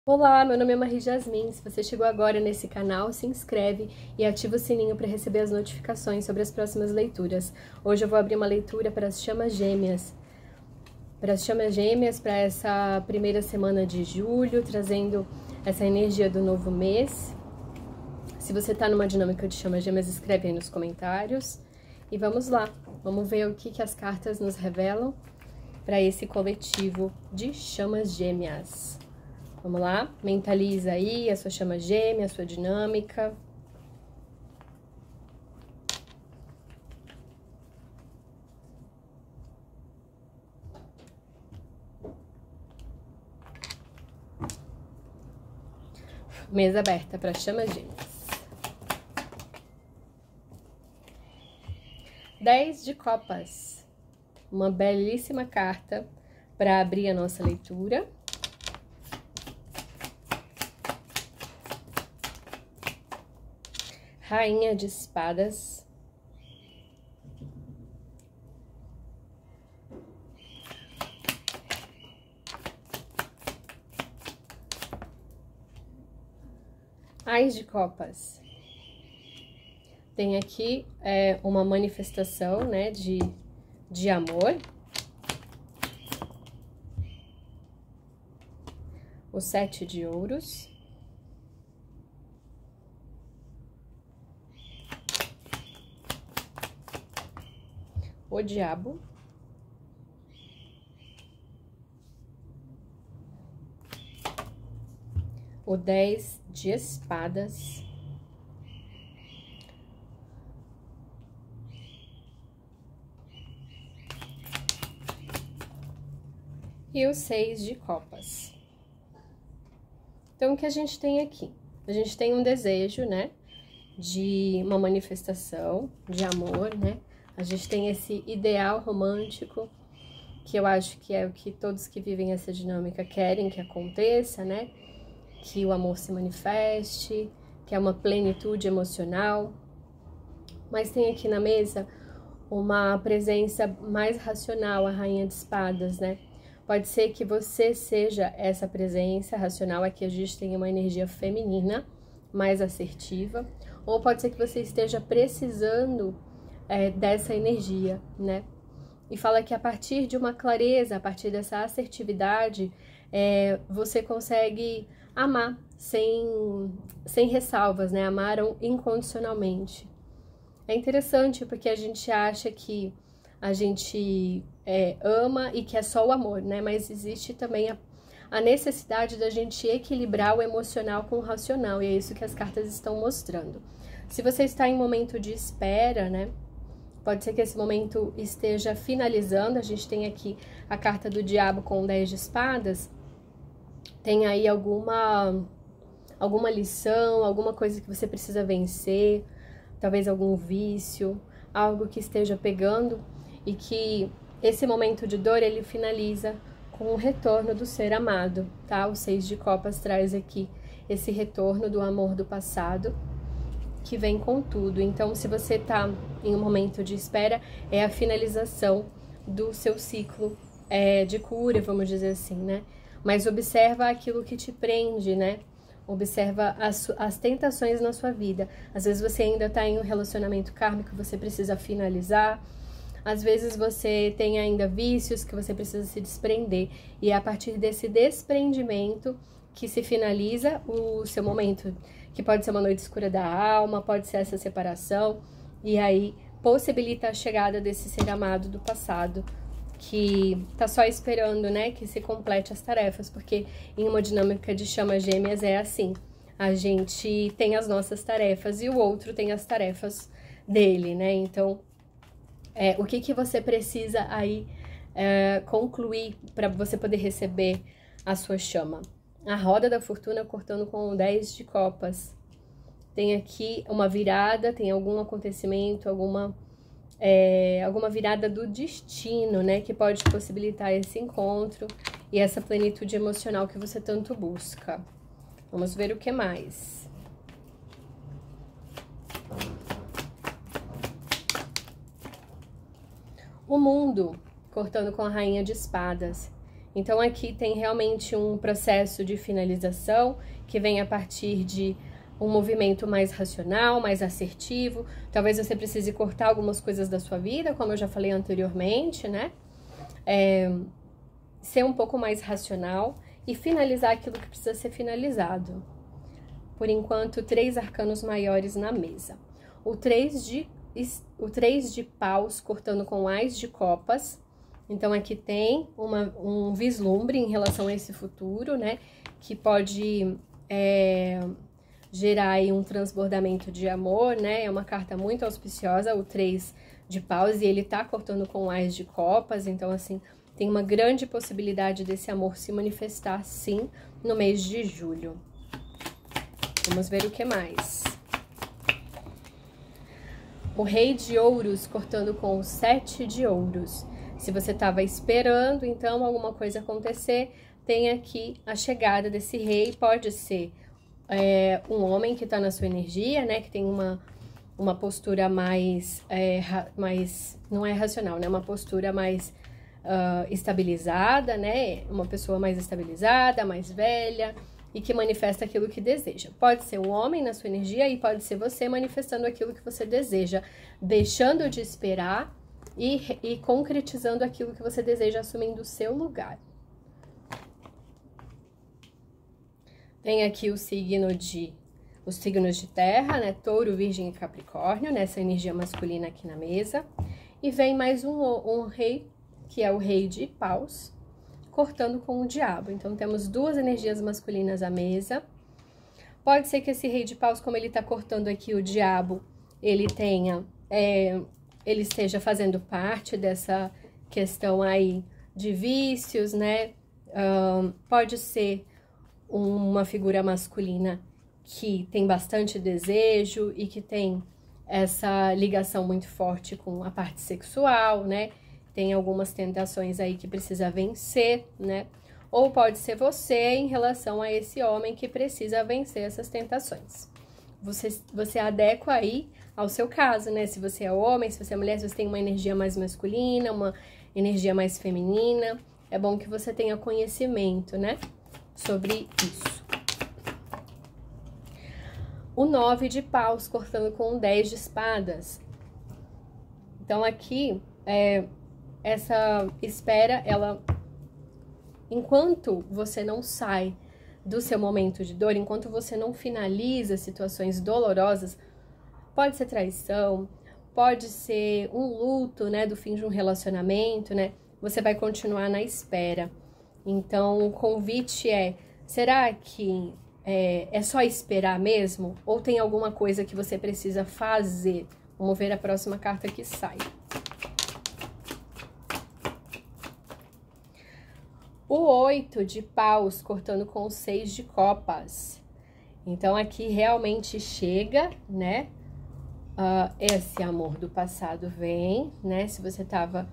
Olá, meu nome é Marie Jasmin. Se você chegou agora nesse canal, se inscreve e ativa o sininho para receber as notificações sobre as próximas leituras. Hoje eu vou abrir uma leitura para as chamas gêmeas. Para essa primeira semana de julho, trazendo essa energia do novo mês. Se você está numa dinâmica de chamas gêmeas, escreve aí nos comentários. E vamos lá, vamos ver o que as cartas nos revelam para esse coletivo de chamas gêmeas. Vamos lá? Mentaliza aí a sua chama gêmea, a sua dinâmica. Mesa aberta para chamas gêmeas. 10 de copas. Uma belíssima carta para abrir a nossa leitura. Rainha de espadas. Ás de copas. Tem aqui uma manifestação, né, de amor. O 7 de ouros. O diabo. O 10 de espadas. E o 6 de copas. Então, o que a gente tem aqui? A gente tem um desejo, né, de uma manifestação de amor, né? A gente tem esse ideal romântico, que eu acho que é o que todos que vivem essa dinâmica querem que aconteça, né? Que o amor se manifeste, que é uma plenitude emocional. Mas tem aqui na mesa uma presença mais racional, a Rainha de Espadas, né? Pode ser que você seja essa presença racional, aqui a gente tem uma energia feminina, mais assertiva, ou pode ser que você esteja precisando dessa energia, né? E fala que a partir de uma clareza, a partir dessa assertividade, você consegue amar sem ressalvas, né? Amaram incondicionalmente. É interessante porque a gente acha que a gente ama e que é só o amor, né? Mas existe também a necessidade da gente equilibrar o emocional com o racional, e é isso que as cartas estão mostrando. Se você está em momento de espera, né? Pode ser que esse momento esteja finalizando. A gente tem aqui a carta do diabo com 10 de espadas. Tem aí alguma lição, alguma coisa que você precisa vencer, talvez algum vício, algo que esteja pegando, e que esse momento de dor ele finaliza com o retorno do ser amado, tá? O 6 de copas traz aqui esse retorno do amor do passado, que vem com tudo. Então, se você tá em um momento de espera, é a finalização do seu ciclo de cura, vamos dizer assim, né? Mas observa aquilo que te prende, né? Observa as tentações na sua vida. Às vezes você ainda tá em um relacionamento kármico, você precisa finalizar. Às vezes você tem ainda vícios que você precisa se desprender. E é a partir desse desprendimento que se finaliza o seu momento, que pode ser uma noite escura da alma, pode ser essa separação, e aí possibilita a chegada desse ser amado do passado, que tá só esperando, né, que se complete as tarefas, porque em uma dinâmica de chamas gêmeas é assim, a gente tem as nossas tarefas e o outro tem as tarefas dele, né? Então, o que você precisa aí concluir para você poder receber a sua chama? A roda da fortuna cortando com 10 de copas. Tem aqui uma virada, tem algum acontecimento, alguma virada do destino, né? Que pode possibilitar esse encontro e essa plenitude emocional que você tanto busca. Vamos ver o que mais. O mundo, cortando com a Rainha de Espadas. Então, aqui tem realmente um processo de finalização que vem a partir de um movimento mais racional, mais assertivo. Talvez você precise cortar algumas coisas da sua vida, como eu já falei anteriormente, né? Ser um pouco mais racional e finalizar aquilo que precisa ser finalizado. Por enquanto, 3 arcanos maiores na mesa. O 3 de paus cortando com ás de copas. Então, aqui tem um vislumbre em relação a esse futuro, né? Que pode gerar aí um transbordamento de amor, né? É uma carta muito auspiciosa, o 3 de paus, e ele tá cortando com ás de copas. Então, assim, tem uma grande possibilidade desse amor se manifestar, sim, no mês de julho. Vamos ver o que mais. O rei de ouros cortando com o 7 de ouros. Se você estava esperando, então, alguma coisa acontecer, tem aqui a chegada desse rei. Pode ser um homem que está na sua energia, né? Que tem uma postura mais, não é racional, né? Uma postura mais estabilizada, né? Uma pessoa mais estabilizada, mais velha, e que manifesta aquilo que deseja. Pode ser um homem na sua energia e pode ser você manifestando aquilo que você deseja, deixando de esperar e concretizando aquilo que você deseja, assumindo o seu lugar. Tem aqui os signos de terra, né? Touro, Virgem e Capricórnio, nessa energia masculina aqui na mesa. E vem mais um rei, que é o rei de paus, cortando com o diabo. Então, temos 2 energias masculinas à mesa. Pode ser que esse rei de paus, como ele tá cortando aqui o diabo, ele esteja fazendo parte dessa questão aí de vícios, né? Pode ser uma figura masculina que tem bastante desejo e que tem essa ligação muito forte com a parte sexual, né? Tem algumas tentações aí que precisa vencer, né? Ou pode ser você em relação a esse homem que precisa vencer essas tentações. Você adequa aí ao seu caso, né? Se você é homem, se você é mulher, se você tem uma energia mais masculina, uma energia mais feminina, é bom que você tenha conhecimento, né? Sobre isso. O 9 de paus cortando com o 10 de espadas. Então, aqui, essa espera, enquanto você não sai do seu momento de dor, enquanto você não finaliza situações dolorosas, pode ser traição, pode ser um luto, né, do fim de um relacionamento, né, você vai continuar na espera. Então, o convite será que é só esperar mesmo? Ou tem alguma coisa que você precisa fazer? Vamos ver a próxima carta que sai. O 8 de paus cortando com o 6 de copas. Então, aqui realmente chega, né? Esse amor do passado vem, né? Se você estava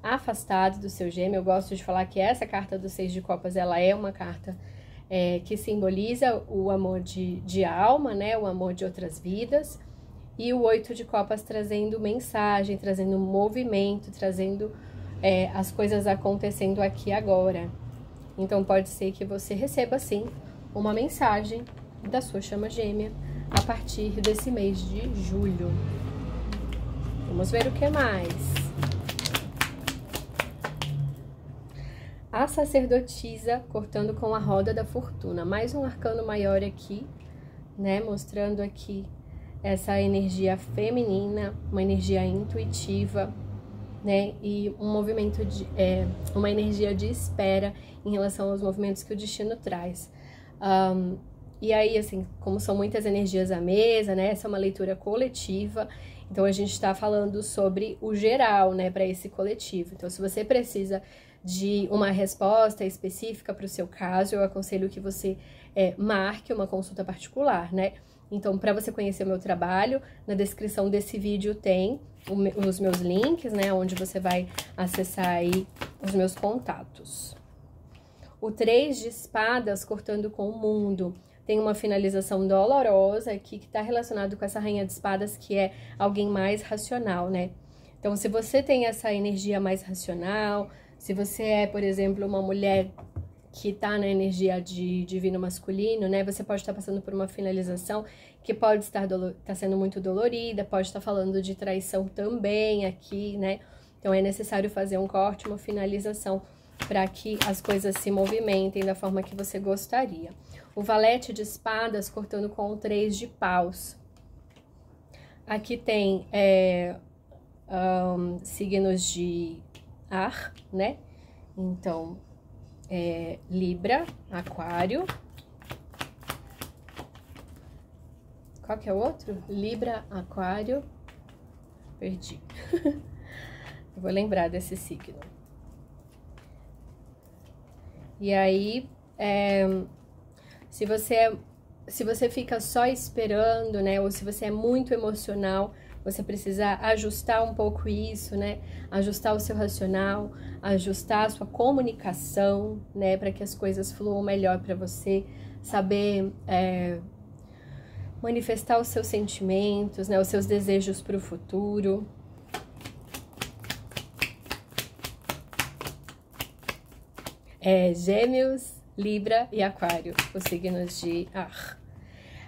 afastado do seu gêmeo, eu gosto de falar que essa carta do 6 de copas, ela é uma carta que simboliza o amor de alma, né? O amor de outras vidas. E o 8 de copas trazendo mensagem, trazendo movimento, trazendo as coisas acontecendo aqui agora. Então, pode ser que você receba, sim, uma mensagem da sua chama gêmea a partir desse mês de julho. Vamos ver o que mais. A sacerdotisa cortando com a roda da fortuna. Mais um arcano maior aqui, né? Mostrando aqui essa energia feminina, uma energia intuitiva, né? E um movimento uma energia de espera em relação aos movimentos que o destino traz. E aí, assim, como são muitas energias à mesa, né? Essa é uma leitura coletiva, então a gente está falando sobre o geral, né? Para esse coletivo. Então, se você precisa de uma resposta específica para o seu caso, eu aconselho que você marque uma consulta particular, né? Então, para você conhecer o meu trabalho, na descrição desse vídeo tem os meus links, né? Onde você vai acessar aí os meus contatos. O 3 de espadas cortando com o mundo. Tem uma finalização dolorosa aqui que está relacionado com essa rainha de espadas, que é alguém mais racional, né? Então, se você tem essa energia mais racional, Se você é, por exemplo, uma mulher que tá na energia de divino masculino, né? Você pode estar passando por uma finalização que pode estar tá sendo muito dolorida, pode estar falando de traição também aqui, né? Então é necessário fazer um corte, uma finalização, para que as coisas se movimentem da forma que você gostaria. O valete de espadas cortando com o 3 de paus. Aqui tem signos de ar, né? Então, Libra, Aquário. Qual que é o outro? Libra, Aquário. Perdi. Eu vou lembrar desse signo. E aí, se você fica só esperando, né? Ou se você é muito emocional, você precisa ajustar um pouco isso, né? Ajustar o seu racional, ajustar a sua comunicação, né? Para que as coisas fluam melhor para você, saber manifestar os seus sentimentos, né? Os seus desejos para o futuro. Gêmeos, Libra e Aquário, os signos de ar.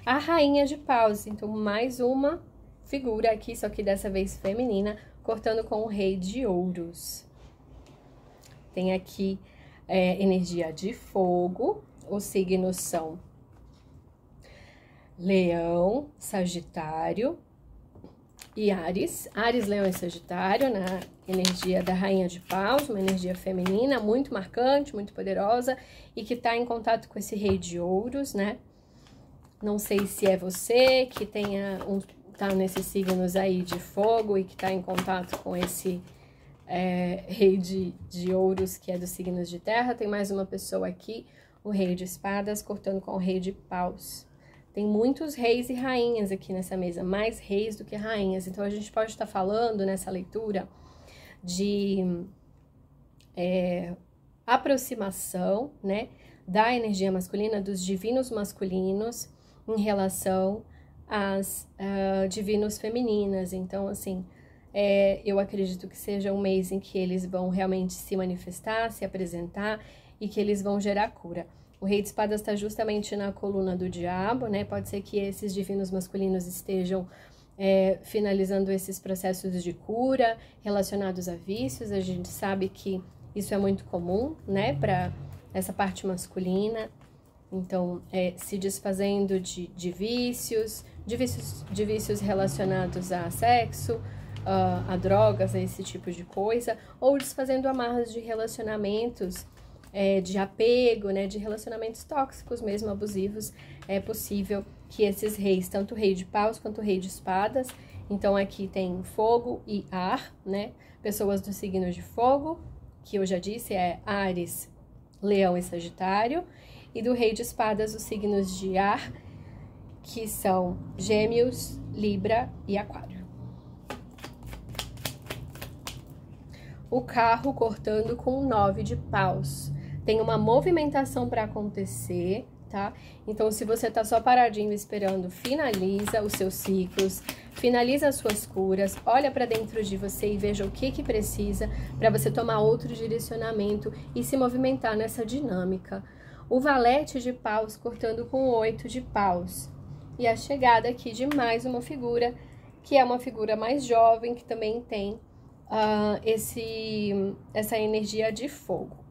A rainha de paus, então mais uma figura aqui, só que dessa vez feminina, cortando com o rei de ouros. Tem aqui energia de fogo, os signos são Leão, Sagitário e Áries. Áries, Leão e Sagitário, na energia da rainha de paus, uma energia feminina muito marcante, muito poderosa e que está em contato com esse rei de ouros, né? Não sei se é você que tá nesses signos aí de fogo e que tá em contato com esse rei de ouros, que é dos signos de terra. Tem mais uma pessoa aqui, o rei de espadas, cortando com o rei de paus. Tem muitos reis e rainhas aqui nessa mesa, mais reis do que rainhas. Então, a gente pode estar falando nessa leitura de aproximação, né, da energia masculina, dos divinos masculinos, em relação às divinos femininas. Então, assim, eu acredito que seja um mês em que eles vão realmente se manifestar, se apresentar e que eles vão gerar cura. O rei de espadas está justamente na coluna do diabo, né? Pode ser que esses divinos masculinos estejam finalizando esses processos de cura relacionados a vícios. A gente sabe que isso é muito comum, né? Para essa parte masculina. Então, se desfazendo de vícios relacionados a sexo, a drogas, a esse tipo de coisa, ou desfazendo amarras de relacionamentos, de apego, né, de relacionamentos tóxicos mesmo, abusivos. É possível que esses reis, tanto o rei de paus quanto o rei de espadas, então aqui tem fogo e ar, né, pessoas do signo de fogo, que eu já disse, Áries, Leão e Sagitário, e do rei de espadas, os signos de ar, que são Gêmeos, Libra e Aquário. O carro cortando com 9 de paus. Tem uma movimentação para acontecer, tá? Então, se você tá só paradinho esperando, finaliza os seus ciclos, finaliza as suas curas, olha para dentro de você e veja o que precisa para você tomar outro direcionamento e se movimentar nessa dinâmica. O valete de paus cortando com 8 de paus. E a chegada aqui de mais uma figura, que é uma figura mais jovem, que também tem essa energia de fogo.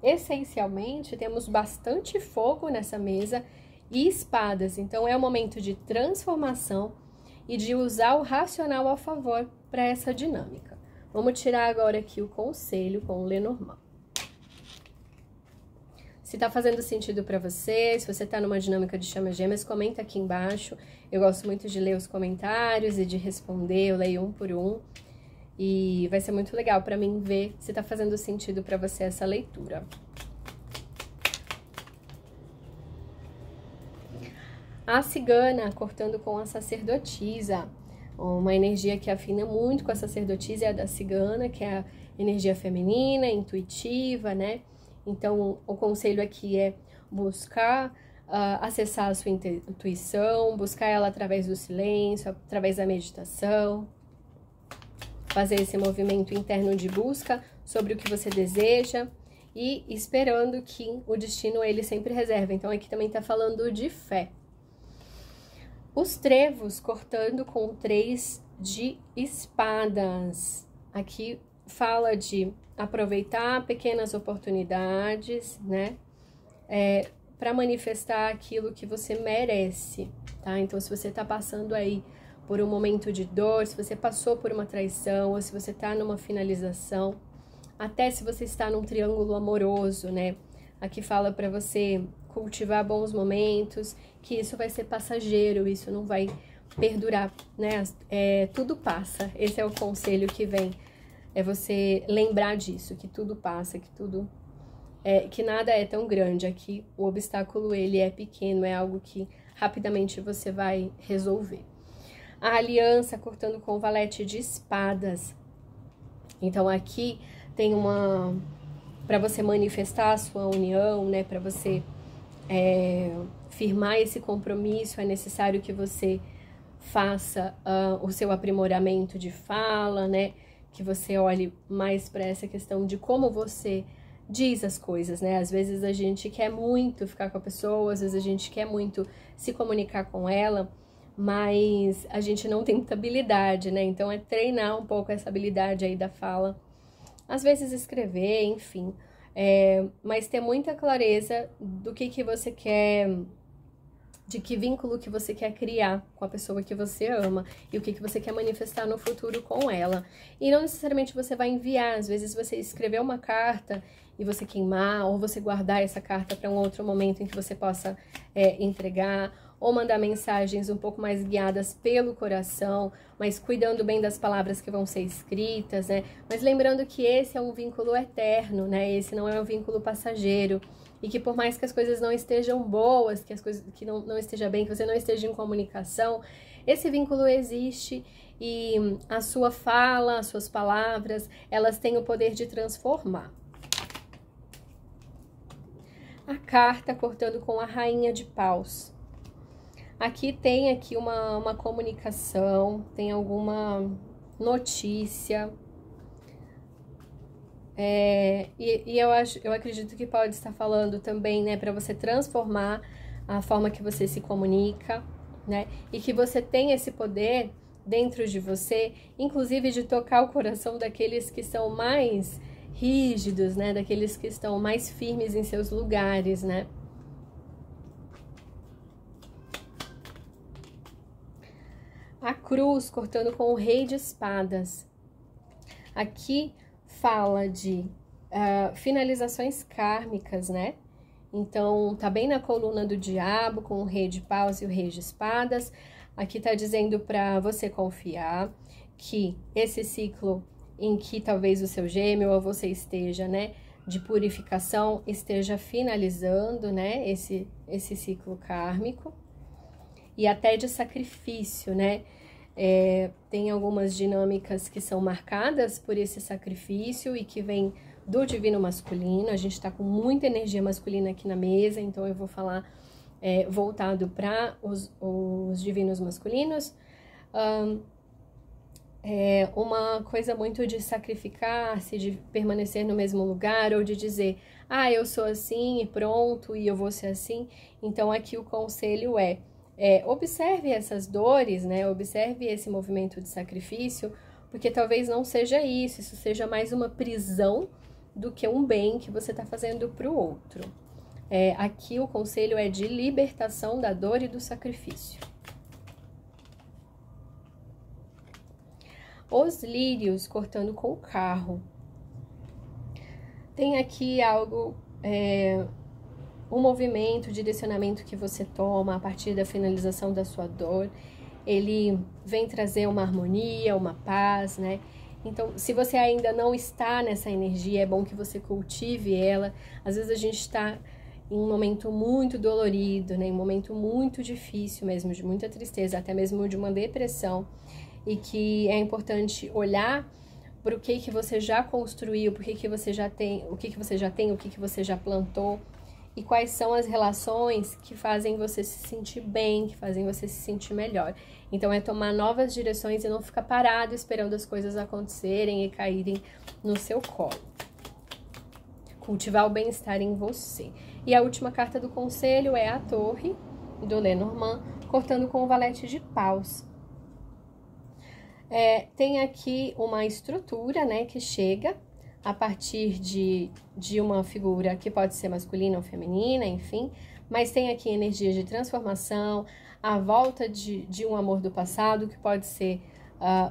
Essencialmente, temos bastante fogo nessa mesa e espadas. Então, é um momento de transformação e de usar o racional a favor para essa dinâmica. Vamos tirar agora aqui o conselho com o Lenormand. Se tá fazendo sentido para você, se você tá numa dinâmica de chamas gêmeas, comenta aqui embaixo. Eu gosto muito de ler os comentários e de responder, eu leio um por um. E vai ser muito legal para mim ver se tá fazendo sentido para você essa leitura. A cigana cortando com a sacerdotisa. Uma energia que afina muito com a sacerdotisa é a da cigana, que é a energia feminina, intuitiva, né? Então, o conselho aqui é buscar acessar a sua intuição, buscar ela através do silêncio, através da meditação. Fazer esse movimento interno de busca sobre o que você deseja e esperando que o destino ele sempre reserva. Então, aqui também tá falando de fé. Os trevos cortando com o 3 de espadas. Aqui fala de aproveitar pequenas oportunidades, né? Para manifestar aquilo que você merece, tá? Então, se você tá passando aí por um momento de dor, se você passou por uma traição, ou se você tá numa finalização, até se você está num triângulo amoroso, né? Aqui fala para você cultivar bons momentos, que isso vai ser passageiro, isso não vai perdurar, né? Tudo passa. Esse é o conselho que vem. É você lembrar disso, que tudo passa, que nada é tão grande. Aqui o obstáculo ele é pequeno, é algo que rapidamente você vai resolver. A aliança cortando com o valete de espadas. Então aqui tem para você manifestar a sua união, né? Para você firmar esse compromisso, é necessário que você faça o seu aprimoramento de fala, né? Que você olhe mais para essa questão de como você diz as coisas, né? Às vezes a gente quer muito ficar com a pessoa, às vezes a gente quer muito se comunicar com ela, mas a gente não tem muita habilidade, né? Então é treinar um pouco essa habilidade aí da fala, às vezes escrever, enfim, mas ter muita clareza do que você quer, de que vínculo que você quer criar com a pessoa que você ama e o que você quer manifestar no futuro com ela. E não necessariamente você vai enviar, às vezes você escrever uma carta e você queimar, ou você guardar essa carta para um outro momento em que você possa entregar, ou mandar mensagens um pouco mais guiadas pelo coração, mas cuidando bem das palavras que vão ser escritas, né? Mas lembrando que esse é um vínculo eterno, né? Esse não é um vínculo passageiro. E que por mais que as coisas não estejam boas, que as coisas que não esteja bem, que você não esteja em comunicação, esse vínculo existe e a sua fala, as suas palavras, elas têm o poder de transformar. A carta cortando com a rainha de paus. Aqui tem uma comunicação, tem alguma notícia, eu acredito que pode estar falando também, né, para você transformar a forma que você se comunica, né, e que você tem esse poder dentro de você, inclusive de tocar o coração daqueles que são mais rígidos, né, daqueles que estão mais firmes em seus lugares, né. A cruz cortando com o rei de espadas. Aqui fala de finalizações kármicas, né? Então, tá bem na coluna do diabo, com o rei de paus e o rei de espadas. Aqui tá dizendo para você confiar que esse ciclo em que talvez o seu gêmeo ou você esteja, né, de purificação, esteja finalizando, né, esse ciclo kármico. E até de sacrifício, né? Tem algumas dinâmicas que são marcadas por esse sacrifício e que vem do divino masculino. A gente tá com muita energia masculina aqui na mesa, então eu vou falar voltado para os divinos masculinos. Uma coisa muito de sacrificar-se, de permanecer no mesmo lugar, ou de dizer, eu sou assim e pronto, e eu vou ser assim. Então aqui o conselho observe essas dores, né? Observe esse movimento de sacrifício, porque talvez não seja isso seja mais uma prisão do que um bem que você está fazendo para o outro. Aqui o conselho é de libertação da dor e do sacrifício. Os lírios cortando com o carro. Tem aqui algo... um movimento, direcionamento que você toma a partir da finalização da sua dor, ele vem trazer uma harmonia, uma paz, né? Então, se você ainda não está nessa energia, é bom que você cultive ela. Às vezes a gente está em um momento muito dolorido, né? Um momento muito difícil mesmo, de muita tristeza, até mesmo de uma depressão, e que é importante olhar para o que você já construiu, o que você já tem, o que você já plantou, e quais são as relações que fazem você se sentir bem, que fazem você se sentir melhor. Então, é tomar novas direções e não ficar parado esperando as coisas acontecerem e caírem no seu colo. cultivar o bem-estar em você. E a última carta do conselho é a Torre, do Lenormand, cortando com o valete de paus. Tem aqui uma estrutura, né, que chega a partir de uma figura que pode ser masculina ou feminina, enfim, mas tem aqui energias de transformação, a volta de um amor do passado, que pode ser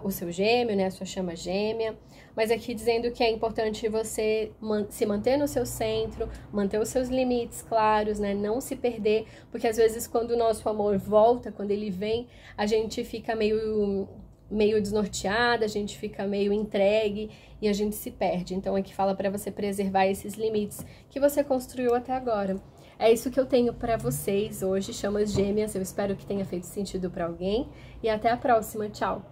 o seu gêmeo, né, a sua chama gêmea, mas aqui dizendo que é importante você se manter no seu centro, manter os seus limites claros, né, não se perder, porque às vezes quando o nosso amor volta, quando ele vem, a gente fica meio desnorteada, a gente fica meio entregue e a gente se perde. Então aqui fala para você preservar esses limites que você construiu até agora. É isso que eu tenho para vocês hoje, chamas gêmeas. Eu espero que tenha feito sentido para alguém e até a próxima. Tchau!